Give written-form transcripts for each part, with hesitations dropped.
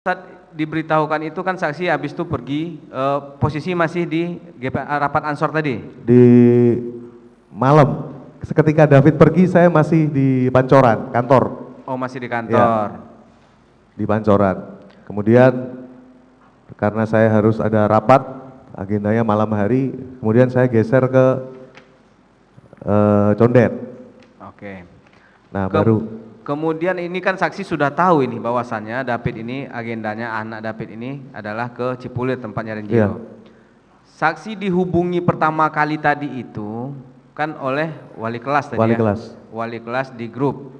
Saat diberitahukan itu kan saksi habis itu pergi, posisi masih di rapat Ansor tadi? Di malam. Ketika David pergi saya masih di Pancoran, kantor. Oh, masih di kantor. Ya, di Pancoran. Kemudian karena saya harus ada rapat, agendanya malam hari, kemudian saya geser ke Condet. Oke. Nah, baru kemudian ini kan saksi sudah tahu ini bahwasannya David ini agendanya anak David ini adalah ke Cipulir tempatnya Renjiro. Iya. Saksi dihubungi pertama kali tadi itu kan oleh wali kelas tadi. Wali ya? kelas. Wali kelas di grup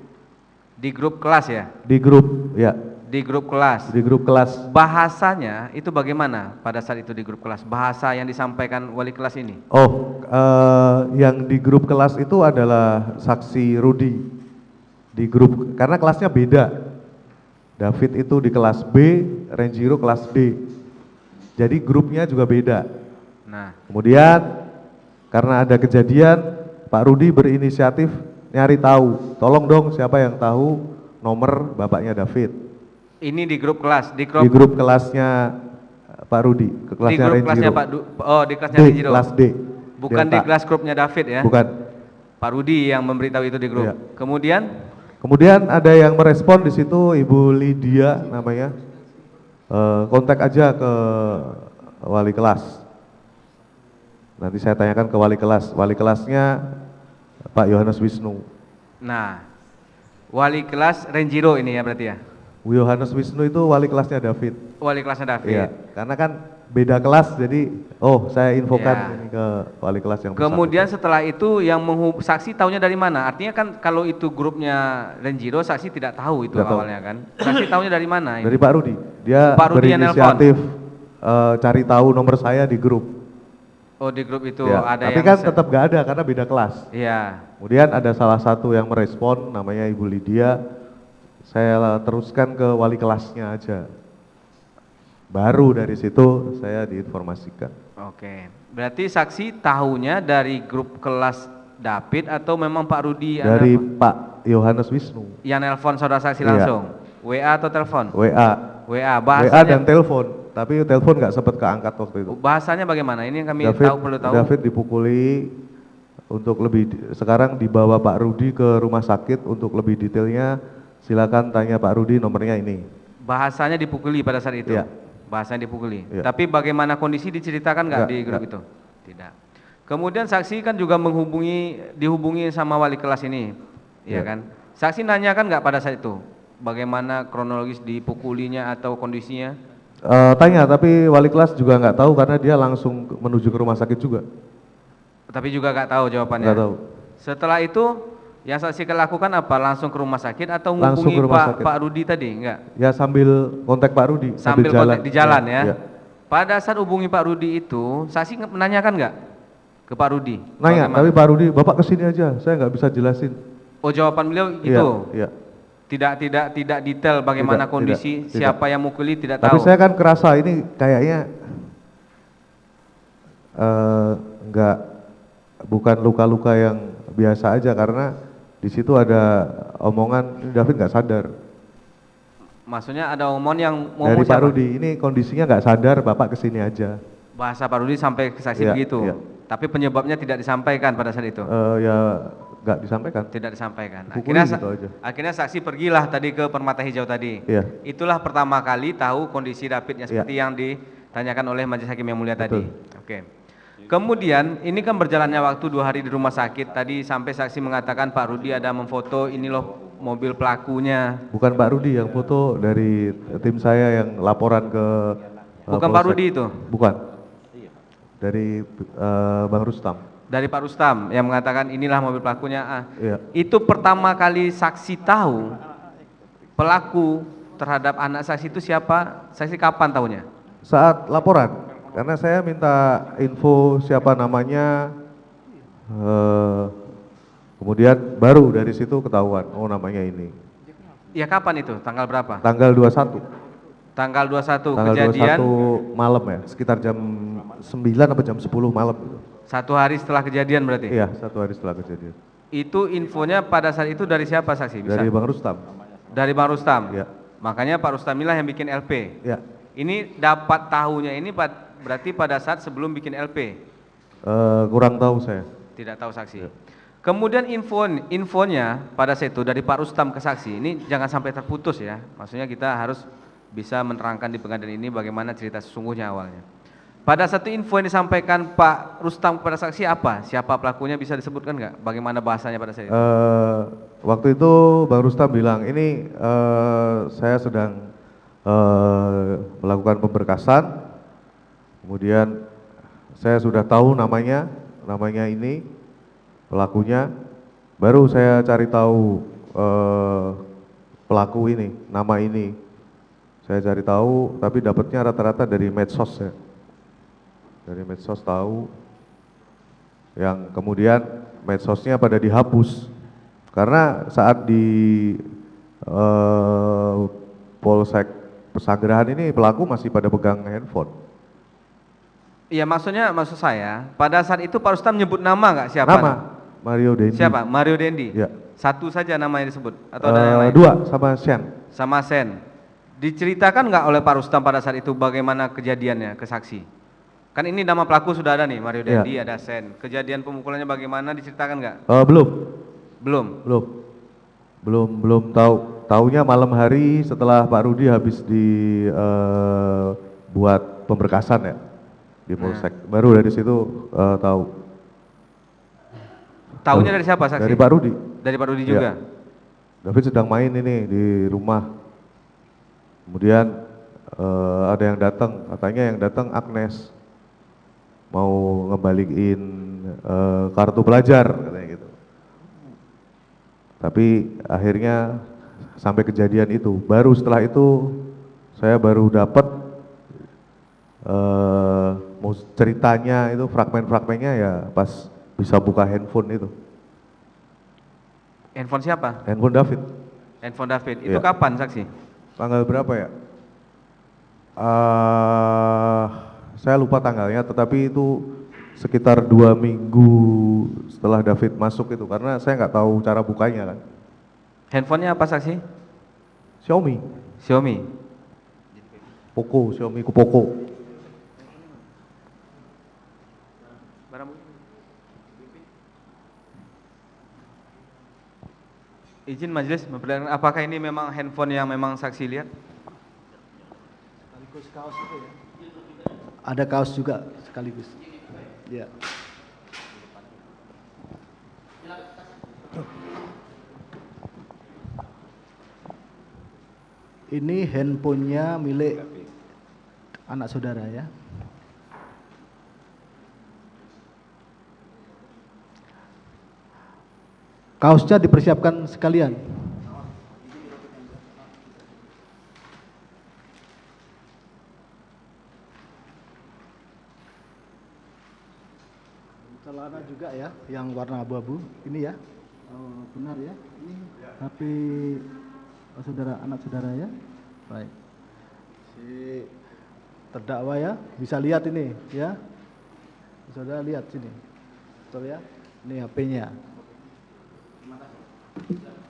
kelas ya? Di grup, ya. Di grup kelas. Di grup kelas. Bahasanya itu bagaimana pada saat itu di grup kelas? Bahasa yang disampaikan wali kelas ini? Oh, yang di grup kelas itu adalah saksi Rudi. Di grup, karena kelasnya beda. David itu di kelas B, Renjiro kelas D. Jadi grupnya juga beda. Nah, kemudian karena ada kejadian, Pak Rudi berinisiatif nyari tahu. Tolong dong siapa yang tahu nomor bapaknya David. ini di grup kelas, Di grup kelasnya Pak Rudi, ke kelasnya di grup Renjiro. kelasnya Pak di kelasnya D, Renjiro. kelas D. Bukan Delta. di kelas grupnya David ya? Bukan. Pak Rudi yang memberitahu itu di grup. Iya. Kemudian ada yang merespon di situ, Ibu Lydia namanya. Kontak aja ke wali kelas. Nanti saya tanyakan ke wali kelas. Wali kelasnya Pak Yohanes Wisnu. nah, wali kelas Renjiro ini ya berarti ya? Yohanes Wisnu itu wali kelasnya David. Wali kelasnya David. Iya, karena kan beda kelas, jadi saya infokan ini ke wali kelas yang Kemudian bersangkutan. setelah itu yang saksi tahunya dari mana? Artinya kan kalau itu grupnya Renjiro, saksi tidak tahu itu Tidak tahu. awalnya kan? Saksi tahunya dari mana? Ini? Dari Pak Rudi. Dia Pak Rudi yang berinisiatif cari tahu nomor saya di grup. Oh, di grup itu Ya, ada tapi yang kan tetap gak ada karena beda kelas. Iya. Kemudian ada salah satu yang merespon namanya Ibu Lydia. Saya teruskan ke wali kelasnya aja. Baru dari situ saya diinformasikan. Oke. Berarti saksi tahunya dari grup kelas David atau memang Pak Rudi Dari Pak Yohanes Wisnu. yang nelpon saudara saksi Iya. langsung? WA atau telepon? WA. WA. WA Bahasanya, dan telepon. Tapi telepon nggak sempat keangkat waktu itu. bahasanya bagaimana? Ini yang kami perlu tahu. David dipukuli untuk sekarang dibawa Pak Rudi ke rumah sakit untuk lebih detailnya. Silakan tanya Pak Rudi, nomornya ini. Bahasanya dipukuli pada saat itu? Iya. Bahasanya dipukuli. Iya. Tapi bagaimana kondisi diceritakan nggak di grup itu? Tidak. Kemudian saksi kan juga dihubungi sama wali kelas ini, ya Iya. kan? Saksi nanyakan nggak pada saat itu? Bagaimana kronologis dipukulinya atau kondisinya? Tanya, tapi wali kelas juga nggak tahu karena dia langsung menuju ke rumah sakit juga. Tapi juga nggak tahu jawabannya. Nggak tahu. Setelah itu yang saksi lakukan apa? Langsung ke rumah sakit atau Langsung menghubungi ke rumah sakit. Pak Rudi tadi? Enggak. Ya sambil kontak Pak Rudi. Sambil kontak di jalan ya. Iya. Pada saat hubungi Pak Rudi itu, saksi menanyakan nggak ke Pak Rudi? Nanya, Bagaimana? tapi Pak Rudi, Bapak kesini aja, saya nggak bisa jelasin. Oh, jawaban beliau gitu. Iya, iya. Tidak detail bagaimana Tidak, kondisi, tidak. siapa yang mukuli tidak Tapi tahu. saya kan kerasa ini kayaknya bukan luka-luka yang biasa aja karena di situ ada omongan ini David nggak sadar. Maksudnya ada omongan yang Dari ngomong Pak siapa? Rudi, ini kondisinya nggak sadar, Bapak kesini aja. Bahasa Pak Rudi sampai ke saksi Iya, begitu. iya. Tapi penyebabnya tidak disampaikan pada saat itu. Ya nggak disampaikan. Tidak disampaikan. Pukuli gitu aja. Akhirnya saksi pergilah tadi ke Permata Hijau tadi. Iya. Itulah pertama kali tahu kondisi David yang Iya. seperti yang ditanyakan oleh Majelis Hakim yang mulia tadi. Betul. Oke. Kemudian ini kan berjalannya waktu 2 hari di rumah sakit. Tadi sampai saksi mengatakan Pak Rudi ada memfoto ini loh mobil pelakunya. Bukan Pak Rudi yang foto, dari tim saya yang laporan ke Bukan Pak Polsek. Rudi itu? Bukan. Dari Bang Rustam. Dari Pak Rustam yang mengatakan inilah mobil pelakunya. Iya. Itu pertama kali saksi tahu pelaku terhadap anak saksi itu siapa? Saksi kapan tahunya? Saat laporan, karena saya minta info siapa namanya, kemudian baru dari situ ketahuan, oh namanya ini. Ya kapan itu? Tanggal berapa? Tanggal 21. Tanggal 21 Tanggal kejadian. 21 malam ya, sekitar jam 9 atau jam 10 malam gitu. 1 hari setelah kejadian berarti? Iya, 1 hari setelah kejadian. Itu infonya pada saat itu dari siapa saksi? Bisa? Dari Bang Rustam. Dari Bang Rustam? Iya. Makanya Pak Rustamilah yang bikin LP. Ya. Ini dapat tahunya ini berarti pada saat sebelum bikin LP. Kurang tahu saya. Tidak tahu saksi. Ya. Kemudian infonya pada saat itu dari Pak Rustam ke saksi ini jangan sampai terputus ya. Maksudnya kita harus bisa menerangkan di pengadilan ini bagaimana cerita sesungguhnya awalnya. Pada satu info yang disampaikan Pak Rustam kepada saksi apa? Siapa pelakunya bisa disebutkan nggak? Bagaimana bahasanya pada saat itu? Waktu itu Bang Rustam bilang, ini saya sedang melakukan pemberkasan, kemudian saya sudah tahu namanya ini pelakunya, baru saya cari tahu pelaku ini, nama ini. Saya cari tahu, tapi dapatnya rata-rata dari medsos ya. Dari medsos tahu, yang kemudian medsosnya pada dihapus. Karena saat di Polsek Pesanggerahan ini pelaku masih pada pegang handphone. Iya, maksud saya, pada saat itu Pak Rustam nyebut nama nggak siapa? Nama Mario Dendi. Siapa? Mario Dendi. Ya. Satu saja nama yang disebut atau ada yang lain? Dua, sama Sen. Sama Sen. Diceritakan nggak oleh Pak Rustam pada saat itu bagaimana kejadiannya ke saksi? Kan ini nama pelaku sudah ada nih, Mario Dendi, ada Sen. Kejadian pemukulannya bagaimana diceritakan nggak? Belum tahu. Taunya malam hari setelah Pak Rudi habis buat pemberkasan ya di Polsek. Baru dari situ tahu. Tahunya dari siapa saksi? Dari Pak Rudi. Dari Pak Rudi juga. David sedang main ini di rumah. Kemudian ada yang datang, katanya yang datang Agnes. Mau ngebalikin kartu pelajar katanya gitu. Tapi akhirnya sampai kejadian itu, baru setelah itu saya baru dapat ceritanya itu fragmen-fragmennya ya pas bisa buka handphone itu. Handphone siapa? Handphone David. Handphone David. Itu kapan saksi? Tanggal berapa ya? Saya lupa tanggalnya, tetapi itu sekitar 2 minggu setelah David masuk itu, karena saya nggak tahu cara bukanya kan. Handphonenya apa saksi? Xiaomi. Xiaomi Poco. Izin majelis memperlihatkan apakah ini memang handphone yang memang saksi lihat? Sekaligus kaos itu ya. Ada kaos juga sekaligus. Ya. Ini handphonenya milik anak saudara ya. Kaosnya dipersiapkan sekalian. Celana juga ya, yang warna abu-abu. Ini ya, benar ya. Ini HP anak saudara ya. Baik. Si terdakwa ya, bisa lihat ini ya. Saudara lihat sini, betul ya. Ini HP-nya.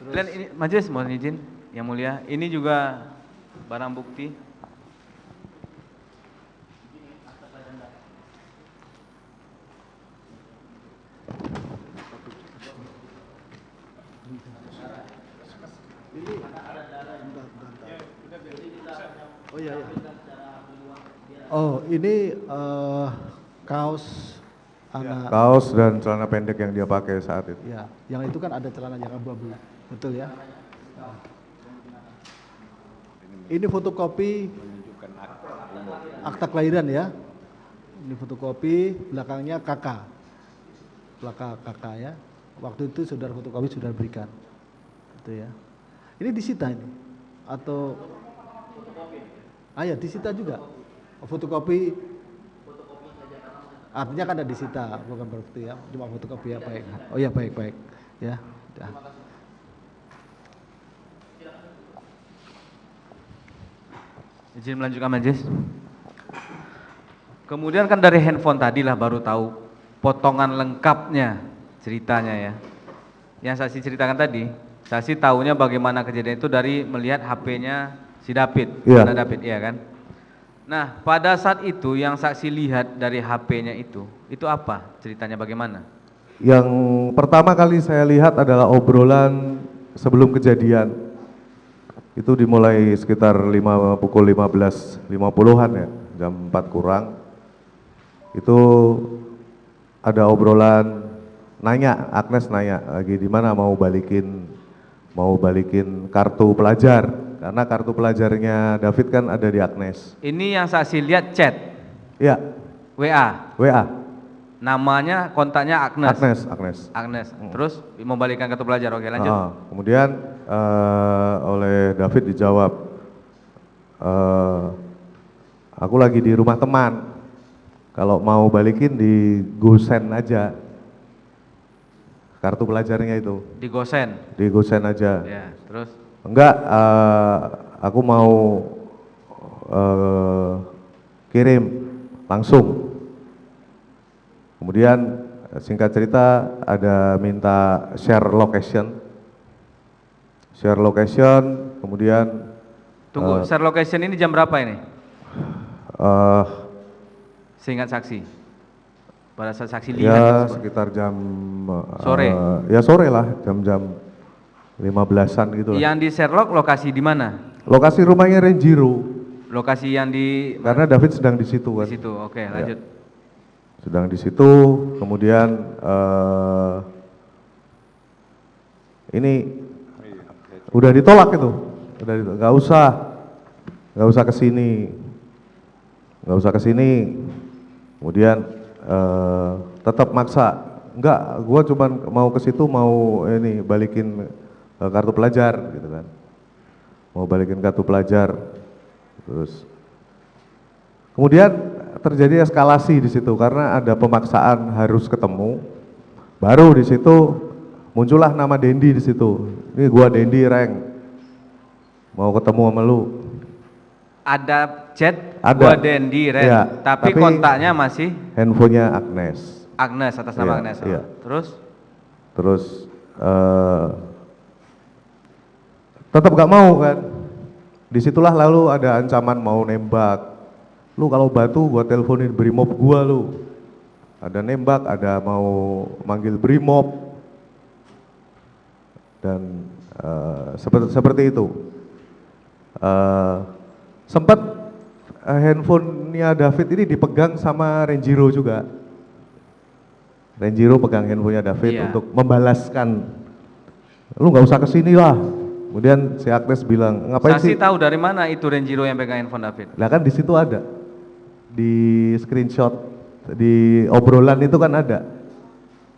Dan ini majelis mohon izin yang mulia, ini juga barang bukti. Oh iya, iya. Oh ini kaos anak. Kaos dan celana pendek yang dia pakai saat itu. Ya, yang itu kan ada celana yang abu-abu, betul ya. Ini fotokopi akta kelahiran ya. Ini fotokopi, belakangnya kakak, belakang kakak ya. Waktu itu saudara fotokopi sudah berikan, gitu ya. Ini disita ini atau? Ya disita juga. Fotokopi. Artinya kan ada disita, bukan berarti ya, cuma fotokopi ya baik. Oh ya baik ya. Udah. Izin melanjutkan majelis. Kemudian kan dari handphone tadi lah baru tahu potongan lengkapnya ceritanya ya. Yang saksi ceritakan tadi, saksi tahunya bagaimana kejadian itu dari melihat HP-nya Si David, Iya. anak David, iya kan? Nah, pada saat itu yang saksi lihat dari HP-nya itu apa? Ceritanya bagaimana? Yang pertama kali saya lihat adalah obrolan sebelum kejadian. Itu dimulai sekitar pukul 15.50-an ya, jam 4 kurang. Itu ada obrolan Agnes nanya lagi di mana mau balikin kartu pelajar karena kartu pelajarnya David kan ada di Agnes. Ini yang saksi lihat chat, Iya, WA, WA. namanya kontaknya Agnes. Agnes. Terus mau balikan kartu pelajar, oke lanjut. Kemudian oleh David dijawab, aku lagi di rumah teman. Kalau mau balikin di GoSend aja. Kartu pelajarnya itu. Di Gosen. Di GoSend aja. Ya, terus Enggak, aku mau kirim langsung. Kemudian singkat cerita ada minta share location, kemudian tunggu, share location ini jam berapa ini? eh, Seingat saksi. Pada saat saksi ya lihat tersebut. sekitar jam Sore. Ya sore lah, jam 15-an gitu lah. Yang di Sherlock lokasi di mana? Lokasi rumahnya Renjiro, Lokasi yang di karena David sedang di situ kan. di situ. Oke, lanjut. Sedang di situ, kemudian ini udah ditolak itu, nggak usah kesini, kemudian tetap maksa, enggak, gua cuman mau ke situ mau ini balikin kartu pelajar gitu kan, mau balikin kartu pelajar, terus kemudian terjadi eskalasi di situ karena ada pemaksaan harus ketemu. Baru di situ muncullah nama Dendi di situ. Ini gua Dendi Reng. Mau ketemu sama lu. Ada chat Ada. gua Dendi Ren, Iya, tapi kontaknya masih handphonenya Agnes. Agnes, atas nama Iya, Agnes. iya. Terus tetap gak mau kan. Disitulah lalu ada ancaman mau nembak. Lu kalau batu gua teleponin Brimob gua lu. Ada nembak, ada mau manggil Brimob. Dan seperti itu. Sempat handphonenya David ini dipegang sama Renjiro juga. Renjiro pegang handphonenya David Iya. untuk membalaskan. Lu nggak usah kesini lah. Kemudian si Agnes bilang, ngapain saksi sih? tahu dari mana itu Renjiro yang pegang handphone David? Lah kan di situ ada. Di screenshot, di obrolan itu kan ada.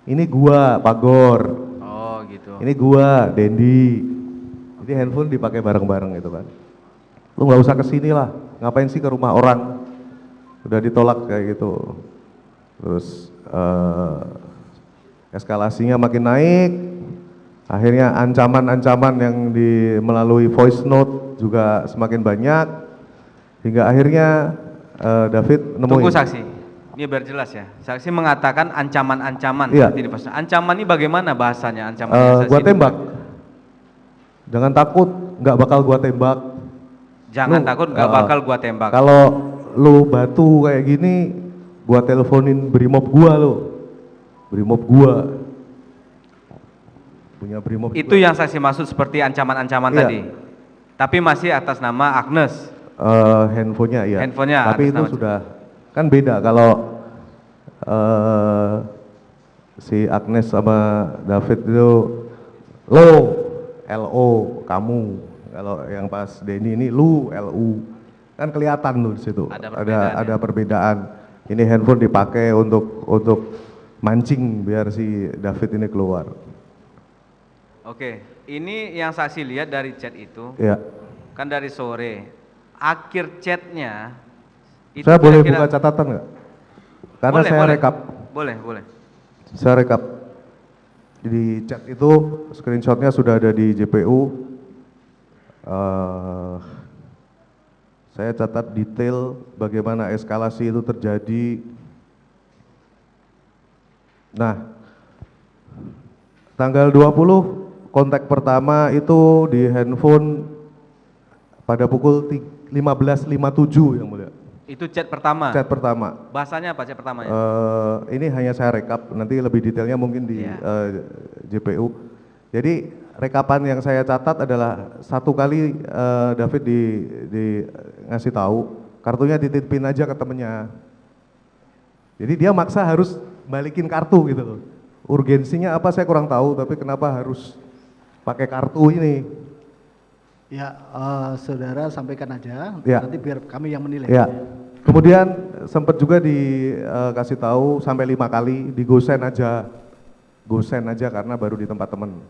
Ini gua, Pagor. Oh, gitu. Ini gua, Dendi. Jadi handphone dipakai bareng-bareng gitu kan. Lu nggak usah kesini lah. Ngapain sih ke rumah orang? Udah ditolak kayak gitu. Terus eskalasinya makin naik. Akhirnya ancaman-ancaman yang melalui voice note juga semakin banyak. Hingga akhirnya David nemuin. Tunggu saksi. Ini biar jelas ya. Saksi mengatakan ancaman-ancaman. Iya. Berarti di pasal. Ancaman ini bagaimana bahasanya? Ancaman Gua tembak. Jangan takut, nggak bakal gua tembak. Jangan Lu, takut, nggak bakal gua tembak. Kalau lu batu kayak gini, gua teleponin Brimob gua lu. Brimob gua. Punya Brimob Itu juga. yang saksi maksud seperti ancaman-ancaman Iya. tadi. Tapi masih atas nama Agnes. Handphonenya ya. Handphonenya Tapi atas itu nama- sudah kan beda kalau si Agnes sama David itu LO kamu. Kalau yang pas Denny ini lu LU. Kan kelihatan tuh di situ. Ada perbedaan, Ada perbedaan. Ini handphone dipakai untuk mancing biar si David ini keluar. Oke, ini yang saksi lihat dari chat itu. Ya. Kan dari sore. Akhir chatnya itu Saya boleh kira-kira- buka catatan nggak? Karena Boleh, saya boleh. rekap. Boleh. Saya rekap. Di chat itu screenshotnya sudah ada di JPU. Saya catat detail bagaimana eskalasi itu terjadi. Nah, tanggal 20 kontak pertama itu di handphone pada pukul 15.57 yang mulia. Itu chat pertama. Chat pertama. Bahasanya apa chat pertamanya? Ini hanya saya rekap, nanti lebih detailnya mungkin di Iya. JPU. Jadi rekapan yang saya catat adalah satu kali David di ngasih tahu kartunya dititipin aja ke temennya. Jadi dia maksa harus balikin kartu gitu loh. Urgensinya apa saya kurang tahu, tapi kenapa harus pakai kartu ini? Ya, saudara sampaikan aja, Ya. nanti biar kami yang menilai. Ya. Kemudian sempat juga dikasih tahu sampai 5 kali di gosen aja karena baru di tempat temen.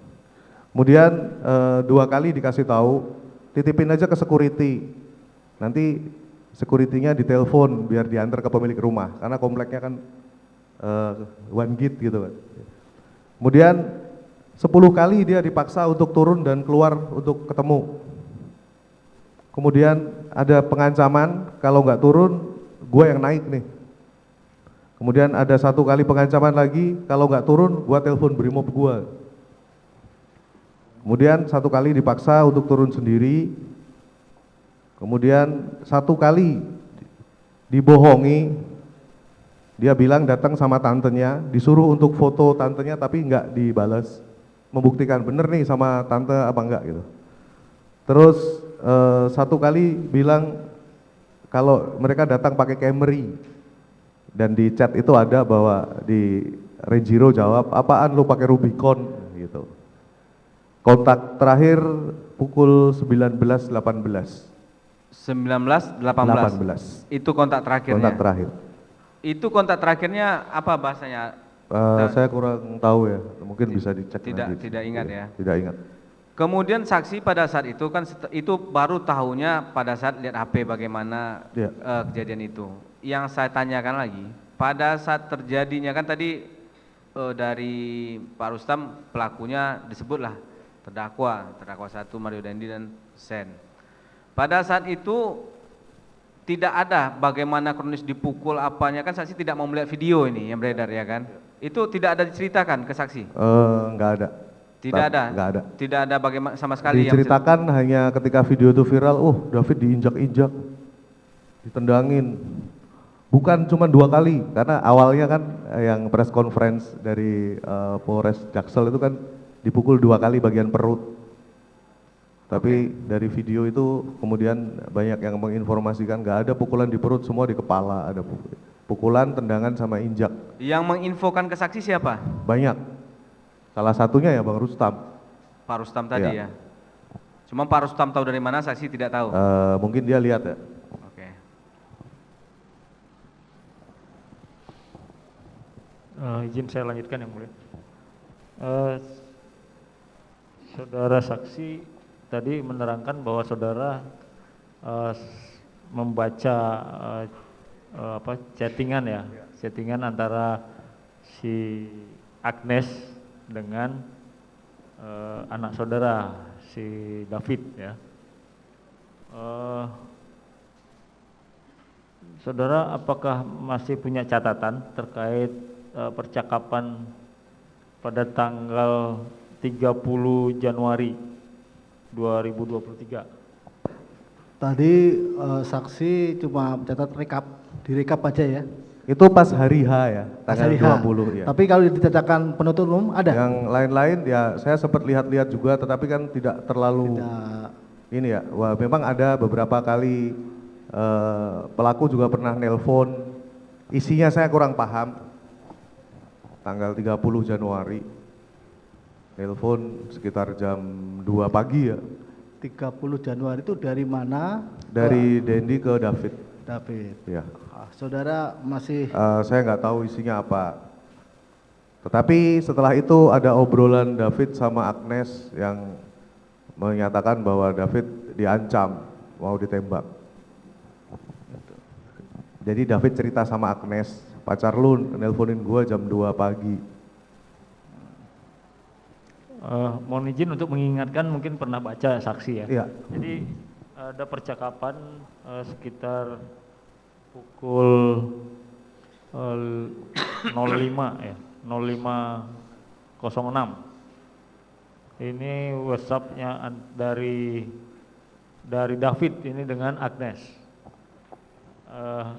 Kemudian 2 kali dikasih tahu titipin aja ke security. Nanti security-nya ditelepon biar diantar ke pemilik rumah karena kompleknya kan one gate gitu kan. Kemudian 10 kali dia dipaksa untuk turun dan keluar untuk ketemu. Kemudian ada pengancaman kalau nggak turun gue yang naik nih. Kemudian ada 1 kali pengancaman lagi kalau nggak turun gue telepon brimob gue. Kemudian 1 kali dipaksa untuk turun sendiri. Kemudian 1 kali dibohongi, dia bilang datang sama tantenya, disuruh untuk foto tantenya tapi nggak dibalas, membuktikan bener nih sama tante apa enggak gitu. Terus 1 kali bilang kalau mereka datang pakai Camry dan di chat itu ada bahwa di Renjiro jawab apaan lu pakai Rubicon gitu. Kontak terakhir pukul 19.18. 1918. Itu kontak terakhirnya. Kontak terakhir. Itu kontak terakhirnya apa bahasanya? Saya kurang tahu ya, mungkin bisa dicek. Tidak ingat ya. Tidak ingat. Kemudian saksi pada saat itu kan itu baru tahunya pada saat lihat HP bagaimana Ya. kejadian itu. Yang saya tanyakan lagi, pada saat terjadinya kan tadi dari Pak Rustam pelakunya disebutlah terdakwa 1 Mario Dandi dan Sen. Pada saat itu tidak ada bagaimana kronis dipukul apanya kan saksi tidak mau melihat video ini yang beredar ya kan? Itu tidak ada diceritakan ke saksi? Enggak ada. Tidak ada. Enggak ada. Tidak ada bagaimana sama sekali Diceritakan hanya ketika video itu viral, David diinjak-injak, ditendangin. Bukan cuma 2 kali, karena awalnya kan yang press conference dari Polres Jaksel itu kan dipukul 2 kali bagian perut. Tapi dari video itu kemudian banyak yang menginformasikan nggak ada pukulan di perut, semua di kepala ada pukulan, tendangan sama injak. Yang menginfokan ke saksi siapa? Banyak. Salah satunya ya Bang Rustam. Pak Rustam tadi Iya. ya. Cuma Pak Rustam tahu dari mana saksi tidak tahu. Mungkin dia lihat ya. Oke. Izin saya lanjutkan yang mulia. Saudara saksi tadi menerangkan bahwa saudara membaca chattingan ya, chattingan antara si Agnes dengan anak saudara si David ya. Saudara apakah masih punya catatan terkait percakapan pada tanggal 30 Januari 2023? Tadi saksi cuma catat direkap aja ya. Itu pas hari H ya, tanggal Hari H. 20 ya. Tapi kalau dicatatkan penuntut umum ada? Yang lain-lain ya saya sempat lihat-lihat juga, tetapi kan tidak terlalu Tidak. ini ya. Wah, memang ada beberapa kali pelaku juga pernah nelpon. Isinya saya kurang paham. Tanggal 30 Januari. Nelpon sekitar jam 2 pagi ya. 30 Januari itu dari mana? Dari Dendi ke David. David. Ya. Saudara masih Saya nggak tahu isinya apa. Tetapi setelah itu ada obrolan David sama Agnes yang menyatakan bahwa David diancam mau ditembak. Jadi David cerita sama Agnes, pacar lu nelponin gua jam 2 pagi. Mohon izin untuk mengingatkan, mungkin pernah baca saksi ya. Iya. Jadi ada percakapan sekitar pukul 05 ya, 05.06. Ini WhatsApp-nya dari dari David ini dengan Agnes.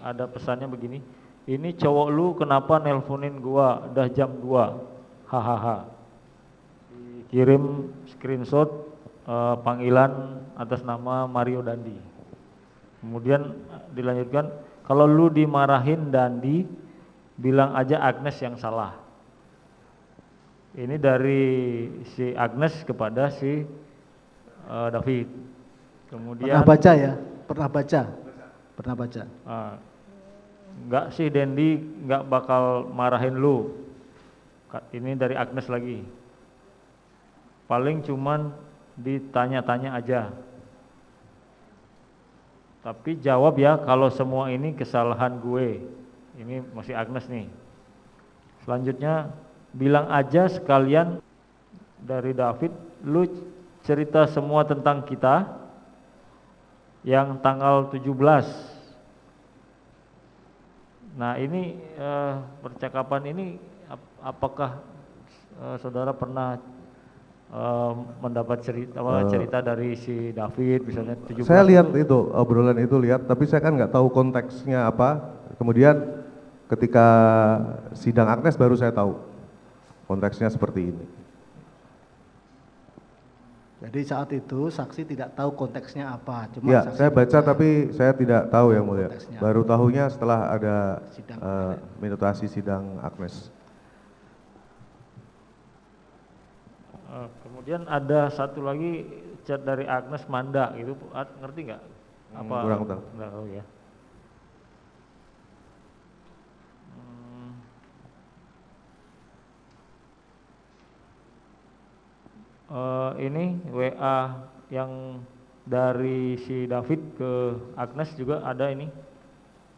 Ada pesannya begini, ini cowok lu kenapa nelponin gua udah jam 2, hahaha. Dikirim screenshot panggilan atas nama Mario Dandi. Kemudian dilanjutkan, kalau lu dimarahin Dandi, bilang aja Agnes yang salah. Ini dari si Agnes kepada si David. Kemudian Pernah baca ya? Pernah baca? Pernah baca. Enggak sih Dendi enggak bakal marahin lu. Ini dari Agnes lagi. Paling cuman ditanya-tanya aja. Tapi jawab ya kalau semua ini kesalahan gue. Ini masih Agnes nih. Selanjutnya bilang aja sekalian dari David, lu cerita semua tentang kita yang tanggal 17. Nah ini percakapan ini apakah saudara pernah mendapat cerita dari si David misalnya 17? Saya lihat itu, obrolan itu lihat, tapi saya kan nggak tahu konteksnya apa. Kemudian ketika sidang Agnes baru saya tahu konteksnya seperti ini. Jadi saat itu saksi tidak tahu konteksnya apa. Cuma Ya, saksi saya baca tapi saya tidak tahu yang mulia. konteksnya. Baru tahunya setelah ada Sidang minutasi sidang Agnes. Kemudian ada satu lagi chat dari Agnes Manda gitu, ngerti nggak? Apa? Kurang tahu. Nggak tahu ya. Ini WA yang dari si David ke Agnes juga ada ini.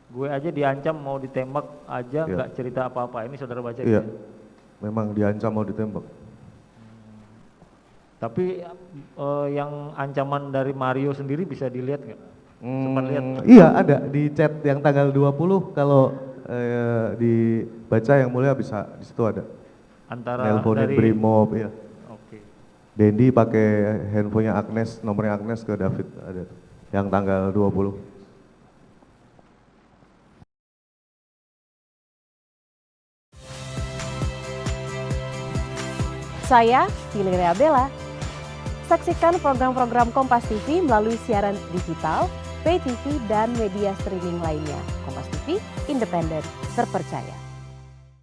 Gue aja diancam mau ditembak aja, nggak cerita apa-apa. Ini saudara baca Iya, gitu? memang diancam mau ditembak. Tapi yang ancaman dari Mario sendiri bisa dilihat nggak? Sempat lihat? Iya, ada di chat yang tanggal 20 kalau dibaca yang mulia bisa di situ ada. Antara Nelponin dari Brimob, iya. Oke. Dendi pakai handphonenya Agnes, nomornya Agnes ke David ada tuh, yang tanggal 20. Saya Valeria Bella. Saksikan program-program Kompas TV melalui siaran digital, pay TV, dan media streaming lainnya. Kompas TV, independen, terpercaya.